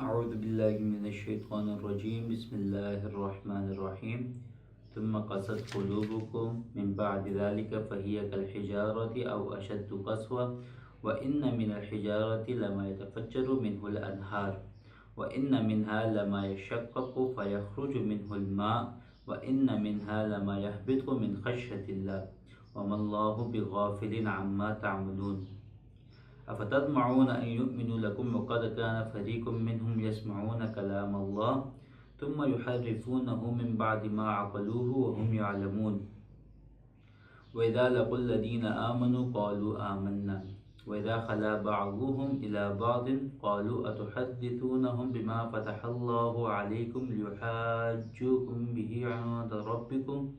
اعوذ باللہ من الشیطان الرجیم بسم اللہ الرحمن الرحیم ثم قست قلوبکم من بعد ذلك فهي كالحجارة او اشد قسوة وان من الحجارة لما يتفجر منه الانهار وان منها لما يشقق فيخرج منه الماء وان منها لما يهبط من خشية الله وما الله بغافل عما تعملون افتطمعون ان يؤمنوا لكم وقد كان فريق منهم يسمعون كلام الله ثم يحرفونه من بعد ما عقلوه وهم يعلمون واذا لقوا الذين امنوا قالوا آمنا واذا خلا بعضهم الى بعض قالوا اتحدثونهم بما فتح الله عليكم ليحاجوكم به عند ربكم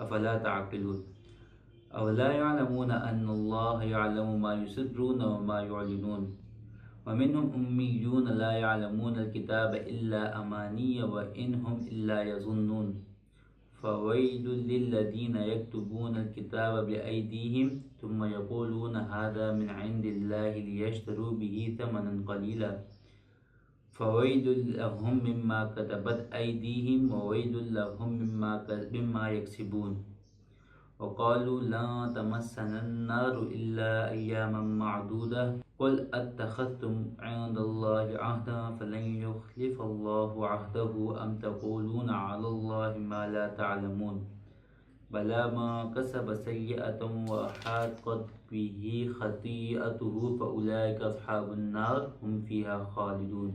افلا تعقلون أولا يعلمون أن الله يعلم ما يسرون وما يعلنون ومنهم أميون لا يعلمون الكتاب إلا أماني وإنهم إلا يظنون فويل للذين يكتبون الكتاب بأيديهم ثم يقولون هذا من عند الله ليشتروا به ثمنا قليلا فويل لهم مما كتبت أيديهم وويل لهم مما يكسبون وقالوا لا تمسنا النار إلا أياما معدودة قل اتخذتم عند الله عهدا فلن يخلف الله عهده أم تقولون على الله ما لا تعلمون بلى ما كسب سيئة وأحاطت به خطيئته فأولئك أصحاب النار هم فيها خالدون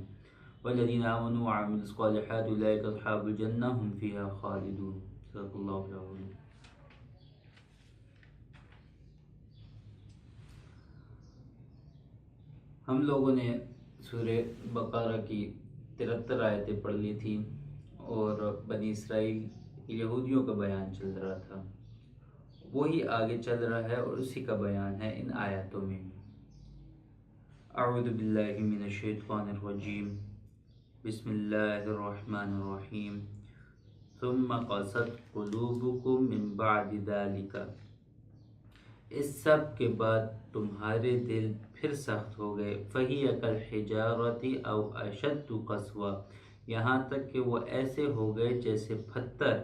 والذين آمنوا وعملوا الصالحات أولئك أصحاب الجنة هم فيها خالدون صدق الله العظيم. ہم لوگوں نے سورہ بقرہ کی 73 آیتیں پڑھ لی تھیں اور بنی اسرائیل یہودیوں کا بیان چل رہا تھا، وہی آگے چل رہا ہے اور اسی کا بیان ہے ان آیاتوں میں۔ اعوذ باللہ من الشیطان الرجیم بسم اللہ الرحمن الرحیم ثم قست قلوبکم من بعد ذلک، اس سب کے بعد تمہارے دل پھر سخت ہو گئے، فَهِيَ كَالْحِجَارَةِ أَوْ أَشَدُّ قَسْوَةً، یہاں تک کہ وہ ایسے ہو گئے جیسے پتھر،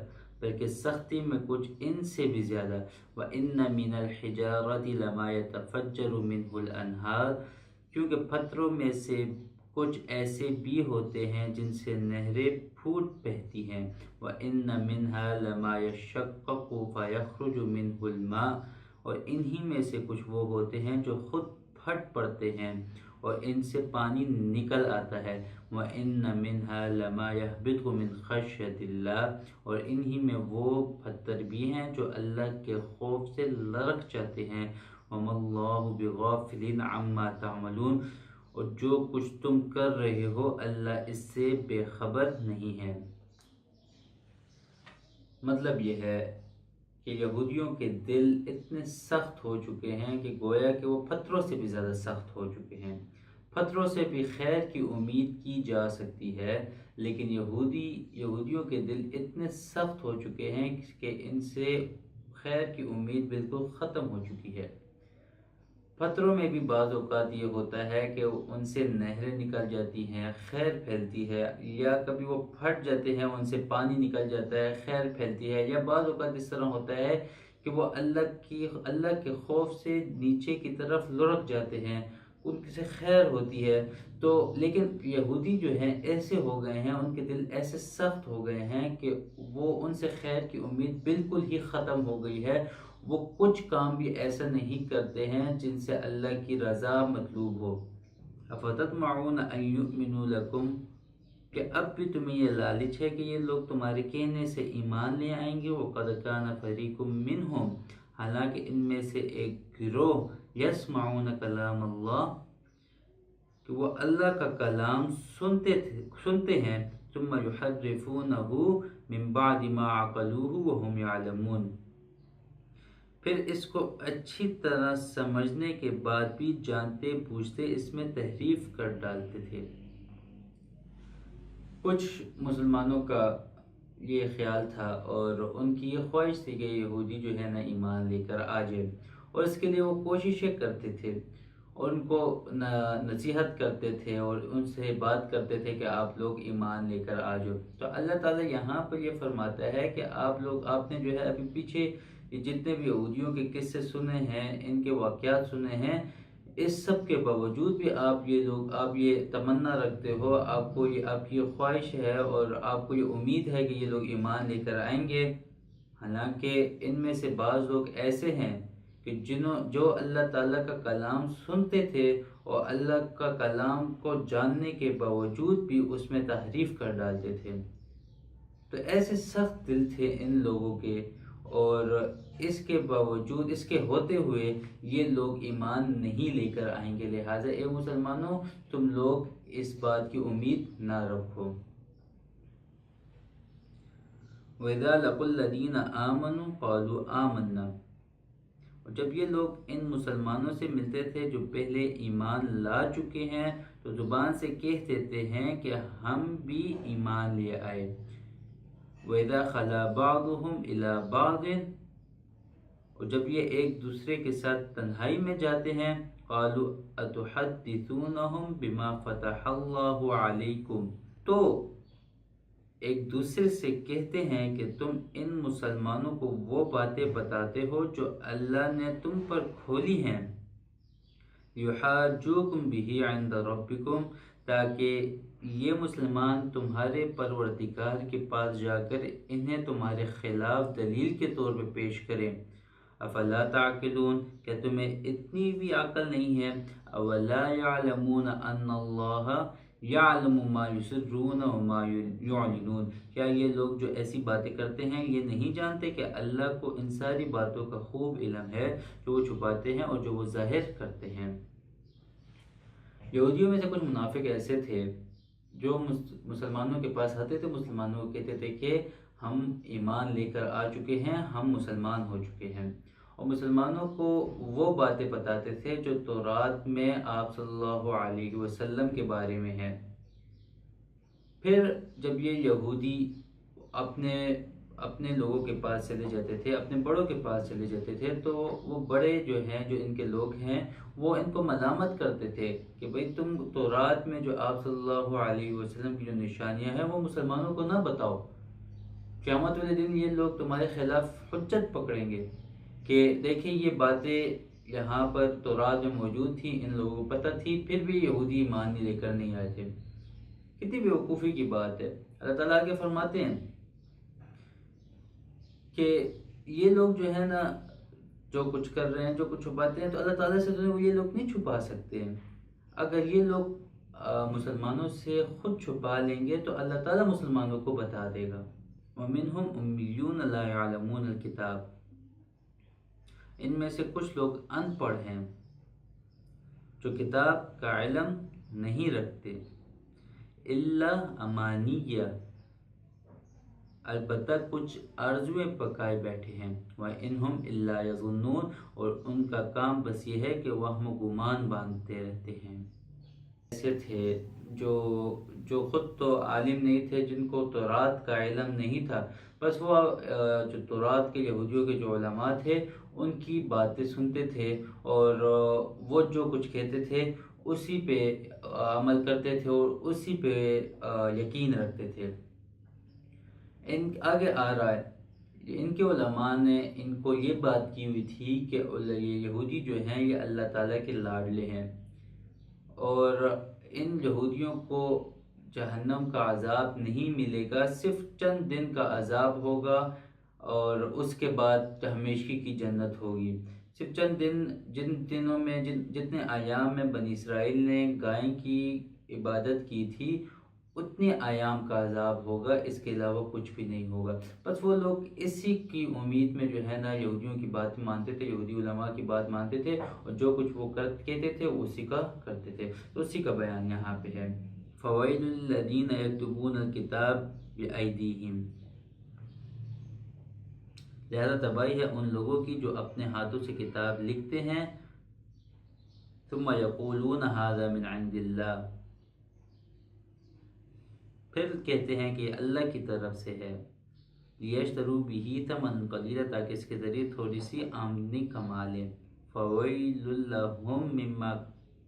بلکہ سختی میں کچھ ان سے بھی زیادہ۔ وَإِنَّ مِنَ الْحِجَارَةِ لَمَا يَتَفَجَّرُ مِنْهُ الْأَنْهَارُ، کیونکہ پتھروں میں سے کچھ ایسے بھی ہوتے ہیں جن سے نہریں پھوٹ بہتی ہیں۔ وَإِنَّ مِنْهَا لَمَا يَشَقَّقُ فَيَخْرُجُ مِنْهُ الْمَاءُ، اور انہی میں سے کچھ وہ ہوتے ہیں جو خود پھٹ پڑتے ہیں اور ان سے پانی نکل آتا ہے۔ وَإِنَّ مِنْهَا لَمَا يَهْبِطُ مِنْ خَشْيَةِ اللَّهِ، اور انہی میں وہ پتھر بھی ہیں جو اللہ کے خوف سے لرک جاتے ہیں۔ وَمَا اللَّهُ بِغَافِلٍ عَمَّا تَعْمَلُونَ، اور جو کچھ تم کر رہے ہو اللہ اس سے بے خبر نہیں ہے۔ مطلب یہ ہے کہ یہودیوں کے دل اتنے سخت ہو چکے ہیں کہ گویا کہ وہ پتھروں سے بھی زیادہ سخت ہو چکے ہیں۔ پتھروں سے بھی خیر کی امید کی جا سکتی ہے، لیکن یہودیوں کے دل اتنے سخت ہو چکے ہیں کہ ان سے خیر کی امید بالکل ختم ہو چکی ہے۔ پتھروں میں بھی بعض اوقات یہ ہوتا ہے کہ ان سے نہریں نکل جاتی ہیں، خیر پھیلتی ہے، یا کبھی وہ پھٹ جاتے ہیں ان سے پانی نکل جاتا ہے، خیر پھیلتی ہے، یا بعض اوقات اس طرح ہوتا ہے کہ وہ اللہ کے خوف سے نیچے کی طرف لڑک جاتے ہیں، ان سے خیر ہوتی ہے۔ تو لیکن یہودی جو ہیں ایسے ہو گئے ہیں، ان کے دل ایسے سخت ہو گئے ہیں کہ وہ ان سے خیر کی امید بالکل ہی ختم ہو گئی ہے۔ وہ کچھ کام بھی ایسا نہیں کرتے ہیں جن سے اللہ کی رضا مطلوب ہو۔ افتطمعون ان یؤمنوا لکم، کہ اب بھی تمہیں یہ لالچ ہے کہ یہ لوگ تمہارے کہنے سے ایمان لے آئیں گے۔ وقد کان فریق منہم، حالانکہ ان میں سے ایک گروہ، یسمعون کلام اللہ، کہ وہ اللہ کا کلام سنتے ہیں، ثم یحرفونہ من بعد ما عقلوہ وہم یعلمون، پھر اس کو اچھی طرح سمجھنے کے بعد بھی جانتے بوجھتے اس میں تحریف کر ڈالتے تھے۔ کچھ مسلمانوں کا یہ خیال تھا اور ان کی یہ خواہش تھی کہ یہودی جو ہے نا ایمان لے کر آ جائے، اور اس کے لیے وہ کوششیں کرتے تھے، اور ان کو نصیحت کرتے تھے اور ان سے بات کرتے تھے کہ آپ لوگ ایمان لے کر آ جاؤ۔ تو اللہ تعالیٰ یہاں پر یہ فرماتا ہے کہ آپ نے جو ہے ابھی پیچھے یہ جتنے بھی یہودیوں کے قصے سنے ہیں، ان کے واقعات سنے ہیں، اس سب کے باوجود بھی آپ یہ تمنا رکھتے ہو، آپ کی خواہش ہے اور آپ کو یہ امید ہے کہ یہ لوگ ایمان لے کر آئیں گے۔ حالانکہ ان میں سے بعض لوگ ایسے ہیں کہ جو اللہ تعالیٰ کا کلام سنتے تھے اور اللہ کا کلام کو جاننے کے باوجود بھی اس میں تحریف کر ڈالتے تھے۔ تو ایسے سخت دل تھے ان لوگوں کے، اور اس کے باوجود، اس کے ہوتے ہوئے یہ لوگ ایمان نہیں لے کر آئیں گے۔ لہٰذا اے مسلمانوں، تم لوگ اس بات کی امید نہ رکھو۔ وَإِذَا لَقُوا الَّذِينَ آمَنُوا قَالُوا آمَنَّا، اور جب یہ لوگ ان مسلمانوں سے ملتے تھے جو پہلے ایمان لا چکے ہیں، تو زبان سے کہہ دیتے ہیں کہ ہم بھی ایمان لے آئے۔ وَإِذَا خَلَا بَعْضُهُمْ إِلَى بَعْضٍ، اور جب یہ ایک دوسرے کے ساتھ تنہائی میں جاتے ہیں، قَالُوا أَتُحَدِّثُونَهُمْ بِمَا فَتَحَ اللَّهُ عَلَيْكُمْ، تو ایک دوسرے سے کہتے ہیں کہ تم ان مسلمانوں کو وہ باتیں بتاتے ہو جو اللہ نے تم پر کھولی ہیں، یحاجوکم بہ عند ربکم، تاکہ یہ مسلمان تمہارے پروردگار کے پاس جا کر انہیں تمہارے خلاف دلیل کے طور پہ پیش کریں۔ افلا تعقلون، کیا تمہیں اتنی بھی عقل نہیں ہے؟ اولا یعلمون ان اللہ یعلم ما یسرون وما یعلنون، کیا یہ لوگ جو ایسی باتیں کرتے ہیں یہ نہیں جانتے کہ اللہ کو ان ساری باتوں کا خوب علم ہے، جو وہ چھپاتے ہیں اور جو وہ ظاہر کرتے ہیں۔ یہودیوں میں سے کچھ منافق ایسے تھے جو مسلمانوں کے پاس آتے تھے، مسلمانوں کو کہتے تھے کہ ہم ایمان لے کر آ چکے ہیں، ہم مسلمان ہو چکے ہیں، اور مسلمانوں کو وہ باتیں بتاتے تھے جو تورات میں آپ صلی اللہ علیہ وسلم کے بارے میں ہے۔ پھر جب یہ یہودی اپنے لوگوں کے پاس چلے جاتے تھے، اپنے بڑوں کے پاس چلے جاتے تھے، تو وہ بڑے جو ہیں، جو ان کے لوگ ہیں، وہ ان کو ملامت کرتے تھے کہ بھئی تم تورات میں جو آپ صلی اللہ علیہ وسلم کی جو نشانیاں ہیں وہ مسلمانوں کو نہ بتاؤ، قیامت والے دن یہ لوگ تمہارے خلاف حجت پکڑیں گے کہ دیکھیں یہ باتیں یہاں پر تورات میں موجود تھیں، ان لوگوں کو پتہ تھی، پھر بھی یہودی ایمان نہیں لے کر نہیں آئے تھے۔ کتنی بیوقوفی کی بات ہے۔ اللہ تعالیٰ کے فرماتے ہیں کہ یہ لوگ جو ہے نا، جو کچھ کر رہے ہیں، جو کچھ چھپاتے ہیں، تو اللہ تعالیٰ سے تو یہ لوگ نہیں چھپا سکتے ہیں۔ اگر یہ لوگ مسلمانوں سے خود چھپا لیں گے تو اللہ تعالیٰ مسلمانوں کو بتا دے گا۔ وَمِنْهُمْ أُمِّيُّونَ لَا يَعْلَمُونَ الْكِتَابَ، ان میں سے کچھ لوگ ان پڑھ ہیں جو کتاب کا علم نہیں رکھتے۔ الا امانیہ، البتہ کچھ آرزویں پکائے بیٹھے ہیں۔ وَإِنْهُمْ إِلَّا يَظُنُّونَ، اور ان کا کام بس یہ ہے کہ وہم و گمان باندھتے رہتے ہیں۔ ایسے تھے جو خود تو عالم نہیں تھے، جن کو تورات کا علم نہیں تھا، بس وہ جو تورات کے یہودیوں کے جو علماء تھے ان کی باتیں سنتے تھے، اور وہ جو کچھ کہتے تھے اسی پہ عمل کرتے تھے اور اسی پہ یقین رکھتے تھے۔ آگے آ رہا ہے، ان کے علماء نے ان کو یہ بات کی ہوئی تھی کہ یہ یہودی جو ہیں یہ اللہ تعالیٰ کے لاڈلے ہیں، اور ان یہودیوں کو جہنم کا عذاب نہیں ملے گا، صرف چند دن کا عذاب ہوگا، اور اس کے بعد ہمیشگی کی جنت ہوگی۔ صرف چند دن، جن دنوں میں جتنے ایام میں بنی اسرائیل نے گائے کی عبادت کی تھی اتنے ایام کا عذاب ہوگا، اس کے علاوہ کچھ بھی نہیں ہوگا۔ بس وہ لوگ اسی کی امید میں جو ہے نا یہودیوں کی بات مانتے تھے، یہودی علماء کی بات مانتے تھے، اور جو کچھ وہ کہتے تھے اسی کا کرتے تھے۔ تو اسی کا بیان یہاں پہ ہے۔ فوائد الذین یکتبون الکتاب بأیدیہم، لہذا تباہی ہے ان لوگوں کی جو اپنے ہاتھوں سے کتاب لکھتے ہیں، ثم یقولون ھذا من عند اللہ، پھر کہتے ہیں کہ یہ اللہ کی طرف سے ہے، لیشتروا بہ ثمنا قلیلا، تاکہ اس کے ذریعے تھوڑی سی آمدنی کما لیں۔ فویل لہم مما